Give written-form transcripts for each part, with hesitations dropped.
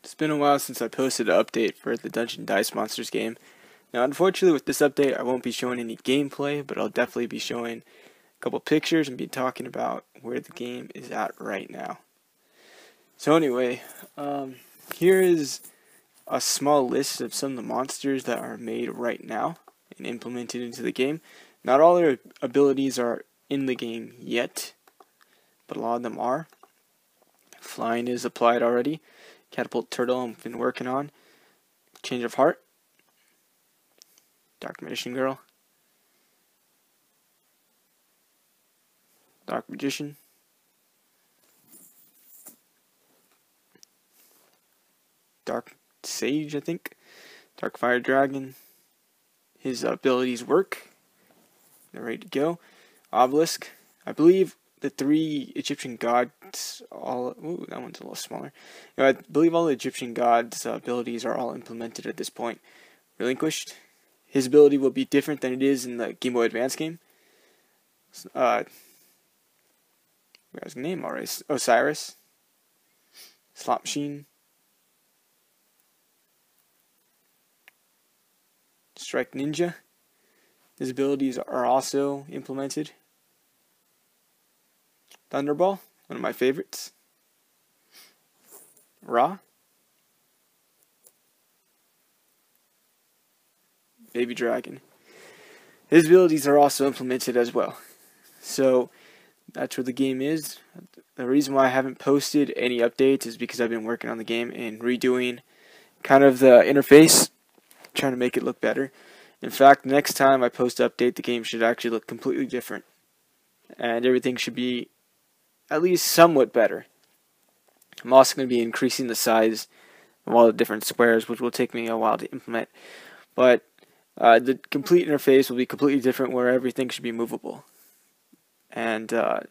It's been a while since I posted an update for the Dungeon Dice Monsters game. Now, unfortunately, with this update, I won't be showing any gameplay, but I'll definitely be showing a couple pictures and be talking about where the game is at right now. So anyway, here is a small list of some of the monsters that are made right now and implemented into the game. Not all their abilities are in the game yet, but a lot of them are. Flying is applied already. Catapult Turtle I've been working on. Change of Heart. Dark Magician Girl. Dark Magician. Dark Sage, I think. Dark Fire Dragon. His abilities work. They're ready to go. Obelisk. I believe the three Egyptian gods all... Ooh, that one's a little smaller. I believe all the Egyptian gods' abilities are all implemented at this point. Relinquished. His ability will be different than it is in the Game Boy Advance game. What's his name already? Osiris. Slot Machine. Strike Ninja. His abilities are also implemented. Thunderball, one of my favorites. Ra. Baby Dragon. His abilities are also implemented as well. So, that's where the game is. The reason why I haven't posted any updates is because I've been working on the game and redoing kind of the interface, trying to make it look better. In fact, next time I post an update, the game should actually look completely different. And everything should be at least somewhat better. I'm also going to be increasing the size of all the different squares, which will take me a while to implement. But the complete interface will be completely different, where everything should be movable. And I'll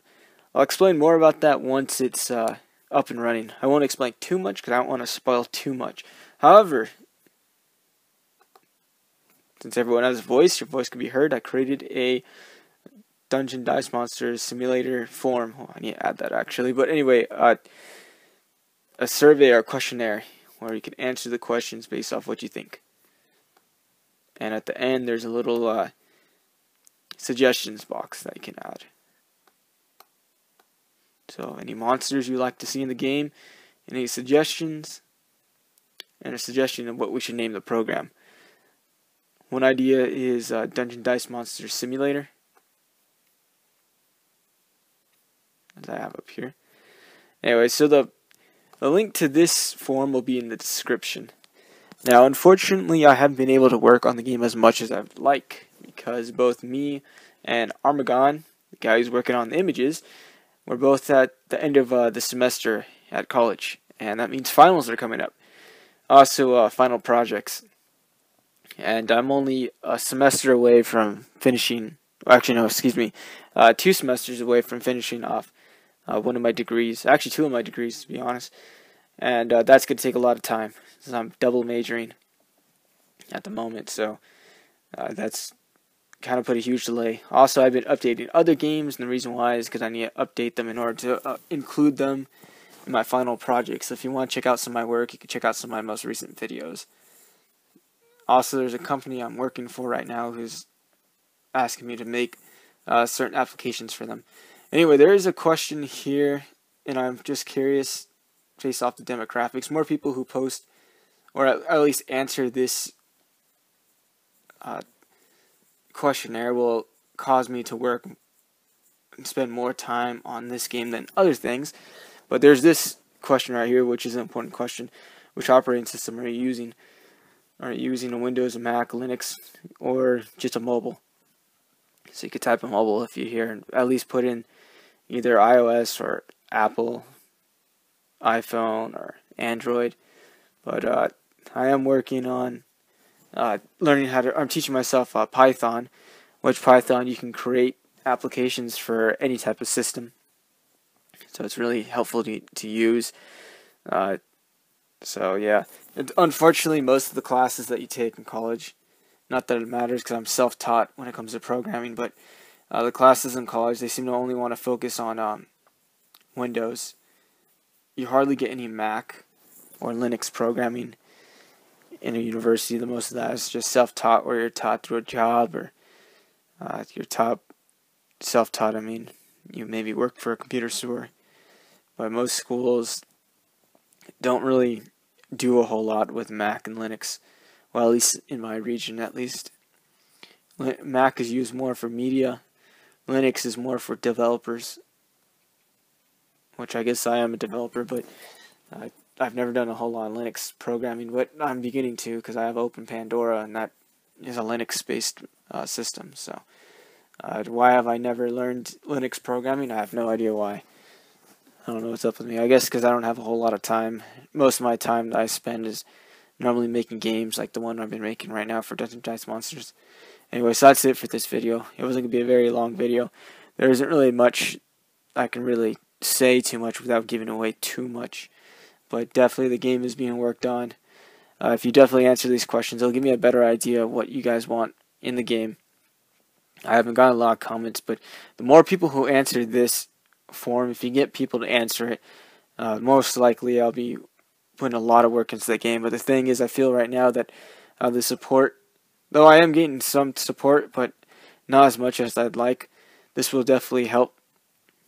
explain more about that once it's up and running. I won't explain too much because I don't want to spoil too much. However, since everyone has a voice, your voice can be heard. I created a Dungeon Dice Monsters simulator form. Oh, I need to add that actually. But anyway, a survey or questionnaire where you can answer the questions based off what you think. And at the end, there's a little suggestions box that you can add. So any monsters you like to see in the game, any suggestions, and a suggestion of what we should name the program. One idea is Dungeon Dice Monsters Simulator, as I have up here. Anyway, so the link to this form will be in the description. Now, unfortunately, I haven't been able to work on the game as much as I'd like, because both me and Armagon, the guy who's working on the images, we're both at the end of the semester at college, and that means finals are coming up. Also, final projects. And I'm only a semester away from finishing, actually no, excuse me, 2 semesters away from finishing off one of my degrees, actually 2 of my degrees to be honest, and that's going to take a lot of time, since I'm double majoring at the moment, so that's kind of put a huge delay. Also, I've been updating other games, and the reason why is because I need to update them in order to include them in my final project. So if you want to check out some of my work, you can check out some of my most recent videos. Also, there's a company I'm working for right now who's asking me to make certain applications for them. Anyway, there is a question here, and I'm just curious, based off the demographics, more people who post, or at least answer this questionnaire will cause me to work and spend more time on this game than other things. But there's this question right here, which is an important question. Which operating system are you using? Are you using a Windows, a Mac, Linux, or just a mobile? So you could type in mobile if you're here, and at least put in either iOS or Apple, iPhone, or Android. But I am working on learning how to, I'm teaching myself Python, which Python you can create applications for any type of system. So it's really helpful to use. So yeah, unfortunately most of the classes that you take in college, not that it matters because I'm self-taught when it comes to programming, but the classes in college, they seem to only want to focus on Windows. You hardly get any Mac or Linux programming in a university. The most of that is just self-taught, where you're taught through a job, or you're taught self-taught. I mean, you maybe work for a computer store, but most schools don't really do a whole lot with Mac and Linux. Well, at least in my region, at least. Mac is used more for media. Linux is more for developers, which I guess I am a developer, but I've never done a whole lot of Linux programming, but I'm beginning to, because I have Open Pandora, and that is a Linux-based system. So why have I never learned Linux programming? I have no idea why. I don't know what's up with me. I guess because I don't have a whole lot of time. Most of my time that I spend is normally making games like the one I've been making right now for Dungeons & Dice Monsters. Anyway, so that's it for this video. It wasn't going to be a very long video. There isn't really much I can really say too much without giving away too much. But definitely the game is being worked on. If you definitely answer these questions, it'll give me a better idea of what you guys want in the game. I haven't gotten a lot of comments, but the more people who answer this form, if you get people to answer it, most likely I'll be putting a lot of work into the game. But the thing is, I feel right now that the support, though I am getting some support, but not as much as I'd like, this will definitely help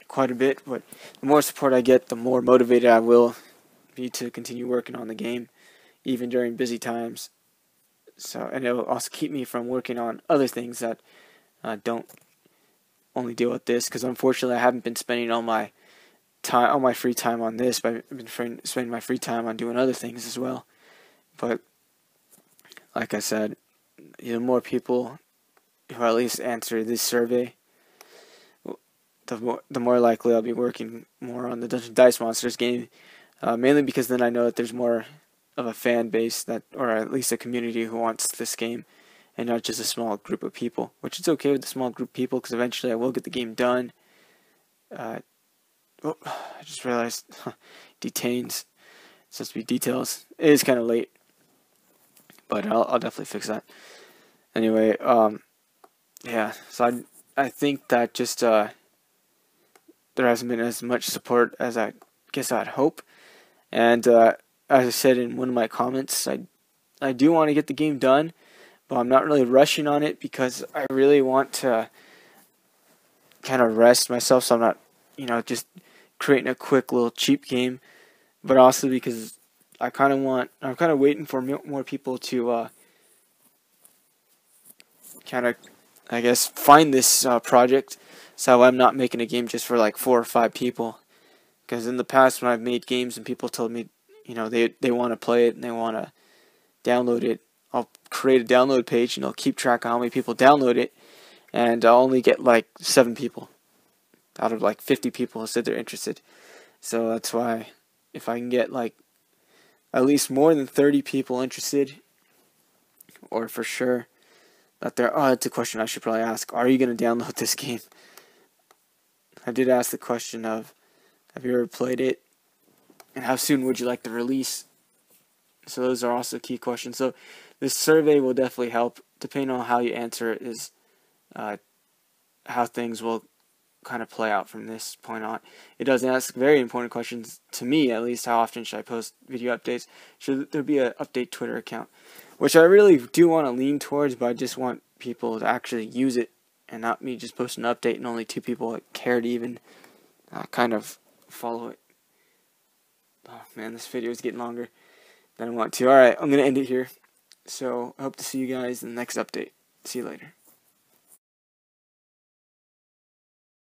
quite a bit. But the more support I get, the more motivated I will be to continue working on the game, even during busy times. So, and it'll also keep me from working on other things that don't only deal with this, because unfortunately I haven't been spending all my free time on this, but I've been spending my free time on doing other things as well. But like I said, the more people who at least answer this survey, the more likely I'll be working more on the Dungeons & Dice Monsters game, mainly because then I know that there's more of a fan base, that, or at least a community who wants this game, and not just a small group of people, which is okay with the small group of people, because eventually I will get the game done. I just realized, detains, it's supposed to be details. It is kind of late, but I'll definitely fix that. Anyway, yeah, so I think that just, there hasn't been as much support as I guess I'd hope, and, as I said in one of my comments, I do want to get the game done, but I'm not really rushing on it, because I really want to kind of rest myself, so I'm not, just creating a quick little cheap game, but also because I'm kind of waiting for more people to kind of, I guess, find this project, so I'm not making a game just for like 4 or 5 people. Because in the past, when I've made games and people told me, they want to play it and they want to download it, I'll create a download page and I'll keep track of how many people download it, and I'll only get like 7 people out of like 50 people who said they're interested. So that's why, if I can get like at least more than 30 people interested, or for sure that that's a question I should probably ask. Are you going to download this game? I did ask the question of, have you ever played it, and how soon would you like the release? So those are also key questions. So this survey will definitely help. Depending on how you answer it is how things will kind of play out from this point on. It does ask very important questions, to me at least. How often should I post video updates? Should there be an update Twitter account? Which I really do want to lean towards, but I just want people to actually use it, and not me just post an update and only 2 people care to even kind of follow it. Oh man, this video is getting longer than I want to. Alright, I'm going to end it here. So I hope to see you guys in the next update. See you later.